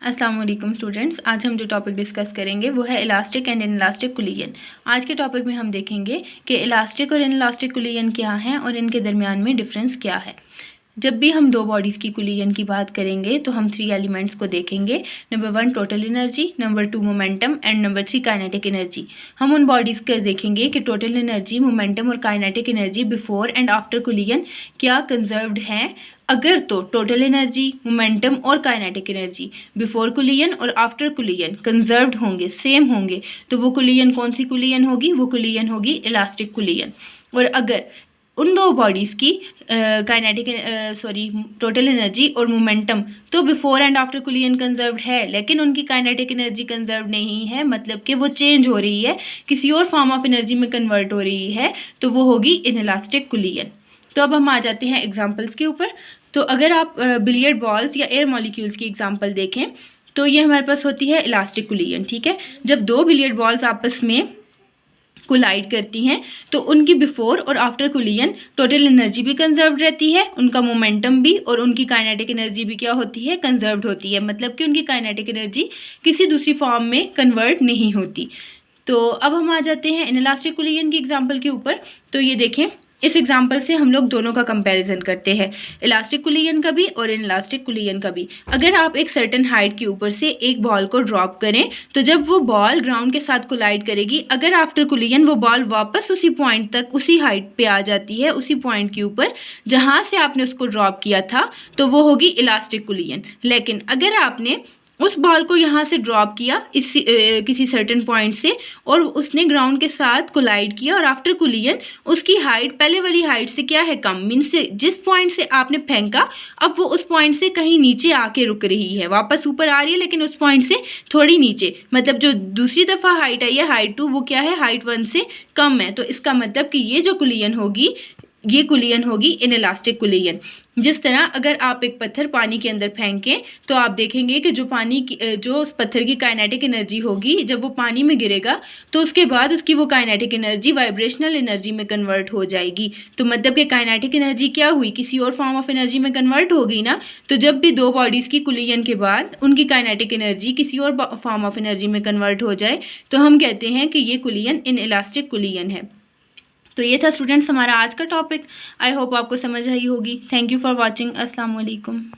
अस्सलाम वालेकुम स्टूडेंट्स, आज हम जो टॉपिक डिस्कस करेंगे वो है इलास्टिक एंड इनइलास्टिक कुलियन। आज के टॉपिक में हम देखेंगे कि इलास्टिक और इनइलास्टिक कुलियन क्या हैं और इनके दरमियान में डिफरेंस क्या है। जब भी हम दो बॉडीज़ की कुलियन की बात करेंगे तो हम 3 एलिमेंट्स को देखेंगे। Number 1 total energy, number 2 momentum and number 3 kinetic energy. हम उन बॉडीज़ को देखेंगे कि टोटल एनर्जी, मोमेंटम और kinetic energy before and after कुलियन क्या कंजर्व्ड हैं। अगर तो टोटल एनर्जी, मोमेंटम और काइनेटिक एनर्जी बिफोर कुलियन और आफ्टर कुलियन कंजर्व्ड होंगे, सेम होंगे, तो वो कुलियन कौन सी कुलियन होगी? वो कुलियन होगी इलास्टिक कुलियन। और अगर उन दो बॉडीज़ की टोटल एनर्जी और मोमेंटम तो बिफोर एंड आफ्टर कुलियन कंजर्व्ड है, लेकिन उनकी काइनेटिक एनर्जी कंजर्व नहीं है, मतलब कि वो चेंज हो रही है, किसी और फॉर्म ऑफ एनर्जी में कन्वर्ट हो रही है, तो वो होगी इनइलास्टिक कुलियन। तो अब हम आ जाते हैं एग्जांपल्स के ऊपर। तो अगर आप बिलियर्ड बॉल्स या एयर मॉलिक्यूल्स की एग्जांपल देखें तो ये हमारे पास होती है इलास्टिक कुलियन। ठीक है, जब दो बिलियर्ड बॉल्स आपस में कोलाइड करती हैं तो उनकी बिफोर और आफ्टर कुलियन टोटल एनर्जी भी कंजर्व्ड रहती है, उनका मोमेंटम भी, और उनकी काइनेटिक एनर्जी भी क्या होती है? कंजर्व्ड होती है, मतलब कि उनकी काइनेटिक एनर्जी किसी दूसरी फॉर्म में कन्वर्ट नहीं होती। तो अब हम आ जाते हैं इनइलास्टिक कुलियन की एग्जांपल के ऊपर। तो ये देखें, इस एग्जांपल से हम लोग दोनों का कंपैरिजन करते हैं, इलास्टिक कुलियन का भी और इनइलास्टिक कुलियन का भी। अगर आप एक सर्टेन हाइट के ऊपर से एक बॉल को ड्रॉप करें तो जब वो बॉल ग्राउंड के साथ कोलाइड करेगी, अगर आफ्टर कुलियन वो बॉल वापस उसी पॉइंट तक, उसी हाइट पे आ जाती है, उसी पॉइंट के ऊपर जहाँ से आपने उसको ड्रॉप किया था, तो वो होगी इलास्टिक कुलियन। लेकिन अगर आपने उस बॉल को यहाँ से ड्रॉप किया किसी सर्टेन पॉइंट से और उसने ग्राउंड के साथ कोलाइड किया और आफ्टर कुलियन उसकी हाइट पहले वाली हाइट से क्या है? कम, मीन्स से जिस पॉइंट से आपने फेंका अब वो उस पॉइंट से कहीं नीचे आके रुक रही है, वापस ऊपर आ रही है लेकिन उस पॉइंट से थोड़ी नीचे, मतलब जो दूसरी दफ़ा हाइट आई है हाइट 2 वो क्या है? हाइट 1 से कम है। तो इसका मतलब कि ये जो कुलियन होगी ये कुलियन होगी इनइलास्टिक कुलियन। जिस तरह अगर आप एक पत्थर पानी के अंदर फेंकें तो आप देखेंगे कि जो उस पत्थर की काइनेटिक एनर्जी होगी जब वो पानी में गिरेगा तो उसके बाद उसकी वो काइनेटिक एनर्जी वाइब्रेशनल एनर्जी में कन्वर्ट हो जाएगी। तो मतलब कि काइनेटिक एनर्जी क्या हुई? किसी और फॉर्म ऑफ एनर्जी में कन्वर्ट होगी ना। तो जब भी दो बॉडीज़ की कुलियन के बाद उनकी काइनेटिक एनर्जी किसी और फॉर्म ऑफ एनर्जी में कन्वर्ट हो जाए तो हम कहते हैं कि ये कुलियन इनइलास्टिक कुलियन है। तो ये था स्टूडेंट्स हमारा आज का टॉपिक। आई होप आपको समझ आई होगी। Thank you for watching. अस्सलाम वालेकुम।